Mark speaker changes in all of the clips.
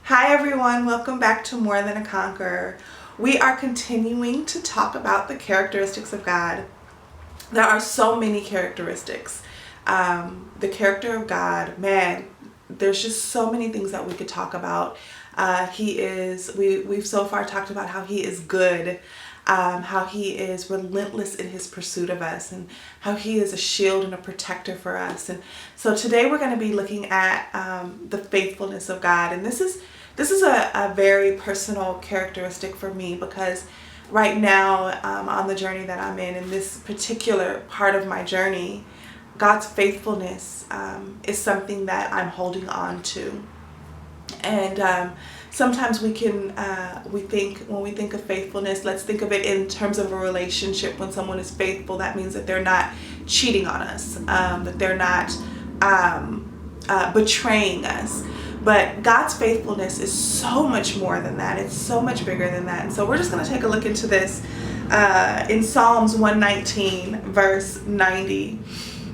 Speaker 1: Hi everyone, welcome back to More Than a Conqueror. We are continuing to talk about the characteristics of God. There are so many characteristics. The character of God, man, there's just so many things that we could talk about. We've so far talked about how he is good, how he is relentless in his pursuit of us, and how he is a shield and a protector for us. And so today we're going to be looking at the faithfulness of God. And this is a very personal characteristic for me because right now on the journey that I'm in this particular part of my journey, God's faithfulness is something that I'm holding on to. And sometimes when we think of faithfulness, let's think of it in terms of a relationship. When someone is faithful, that means that they're not cheating on us, that they're not betraying us. But God's faithfulness is so much more than that. It's so much bigger than that. And so we're just going to take a look into this in Psalms 119, verse 90.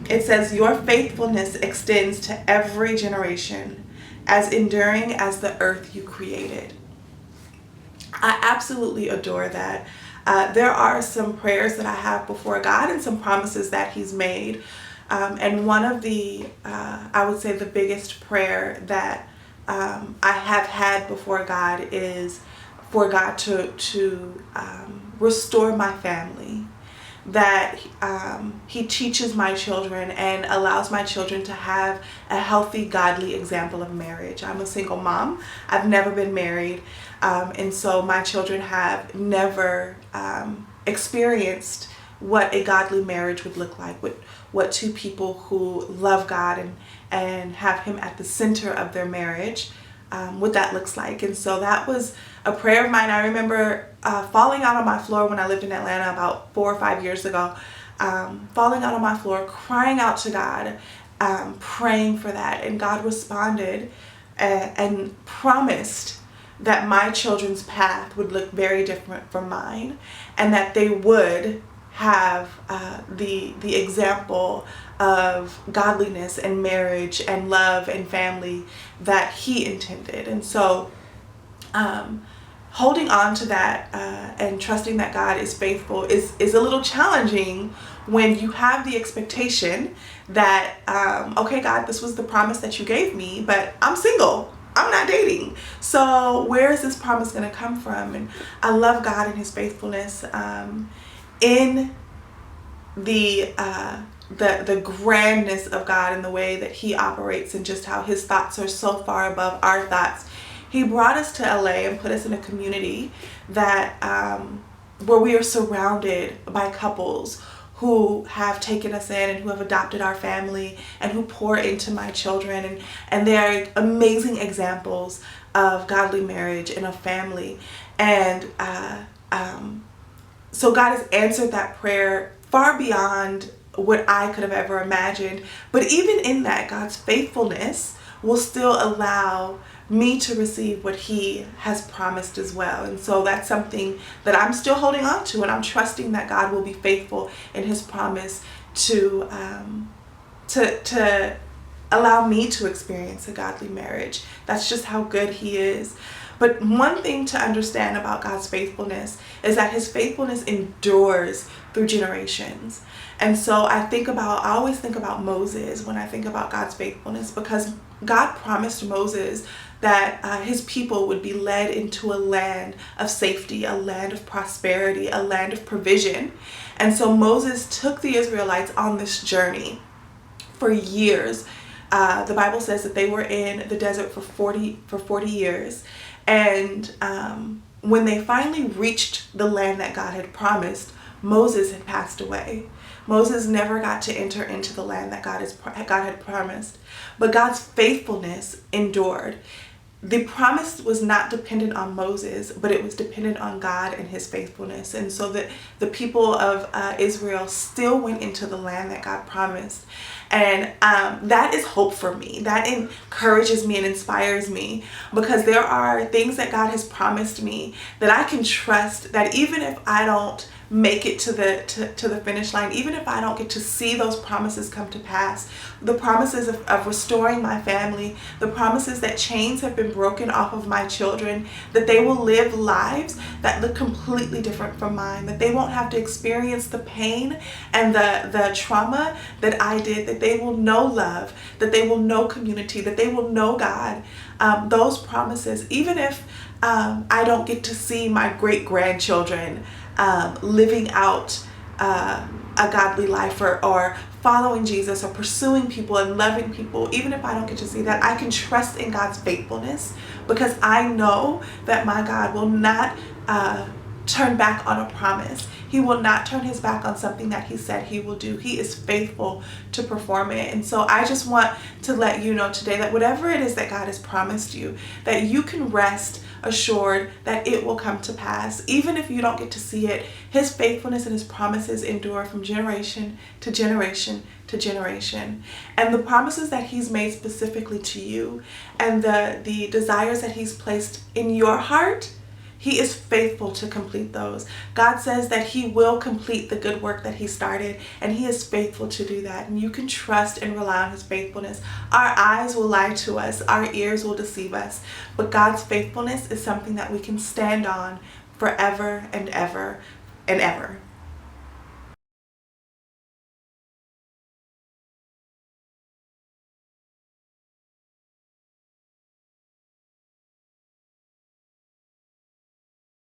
Speaker 1: It says, "Your faithfulness extends to every generation, as enduring as the earth you created." I absolutely adore that. There are some prayers that I have before God and some promises that He's made. And one of I would say the biggest prayer that I have had before God is for God to restore my family, that He teaches my children and allows my children to have a healthy, godly example of marriage. I'm a single mom. I've never been married. And so my children have never experienced what a godly marriage would look like, what two people who love God and have Him at the center of their marriage, what that looks like. And so that was a prayer of mine. I remember falling out on my floor when I lived in Atlanta about 4 or 5 years ago, falling out on my floor, crying out to God, praying for that. And God responded and promised that my children's path would look very different from mine, and that they would have the example of godliness and marriage and love and family that He intended. And so holding on to that and trusting that God is faithful is a little challenging when you have the expectation that, okay, God, this was the promise that you gave me, but I'm single. I'm not dating. So where is this promise going to come from? And I love God and His faithfulness in the grandness of God and the way that He operates and just how His thoughts are so far above our thoughts. He brought us to LA and put us in a community that where we are surrounded by couples who have taken us in and who have adopted our family and who pour into my children, and they are amazing examples of godly marriage and of family. And so God has answered that prayer far beyond what I could have ever imagined. But even in that, God's faithfulness will still allow me to receive what He has promised as well. And so that's something that I'm still holding on to, and I'm trusting that God will be faithful in His promise to allow me to experience a godly marriage. That's just how good He is. But one thing to understand about God's faithfulness is that His faithfulness endures through generations. And so I always think about Moses when I think about God's faithfulness, because God promised Moses that his people would be led into a land of safety, a land of prosperity, a land of provision. And so Moses took the Israelites on this journey for years. The Bible says that they were in the desert for 40 years. And when they finally reached the land that God had promised, Moses had passed away. Moses never got to enter into the land that God had promised. But God's faithfulness endured. The promise was not dependent on Moses, but it was dependent on God and His faithfulness. And so that the people of Israel still went into the land that God promised. And that is hope for me. That encourages me and inspires me, because there are things that God has promised me that I can trust, that even if I don't make it to the finish line, even if I don't get to see those promises come to pass, the promises of restoring my family, the promises that chains have been broken off of my children, that they will live lives that look completely different from mine, that they won't have to experience the pain and the trauma that I did, that they will know love, that they will know community, that they will know God. Those promises, even if I don't get to see my great grandchildren living out a godly life, or following Jesus, or pursuing people and loving people, even if I don't get to see that, I can trust in God's faithfulness, because I know that my God will not turn back on a promise. He will not turn his back on something that he said he will do. He is faithful to perform it. And so I just want to let you know today that whatever it is that God has promised you, that you can rest assured that it will come to pass. Even if you don't get to see it, his faithfulness and his promises endure from generation to generation to generation. And the promises that he's made specifically to you, and the desires that he's placed in your heart, he is faithful to complete those. God says that he will complete the good work that he started, and he is faithful to do that. And you can trust and rely on his faithfulness. Our eyes will lie to us, our ears will deceive us, but God's faithfulness is something that we can stand on forever and ever and ever.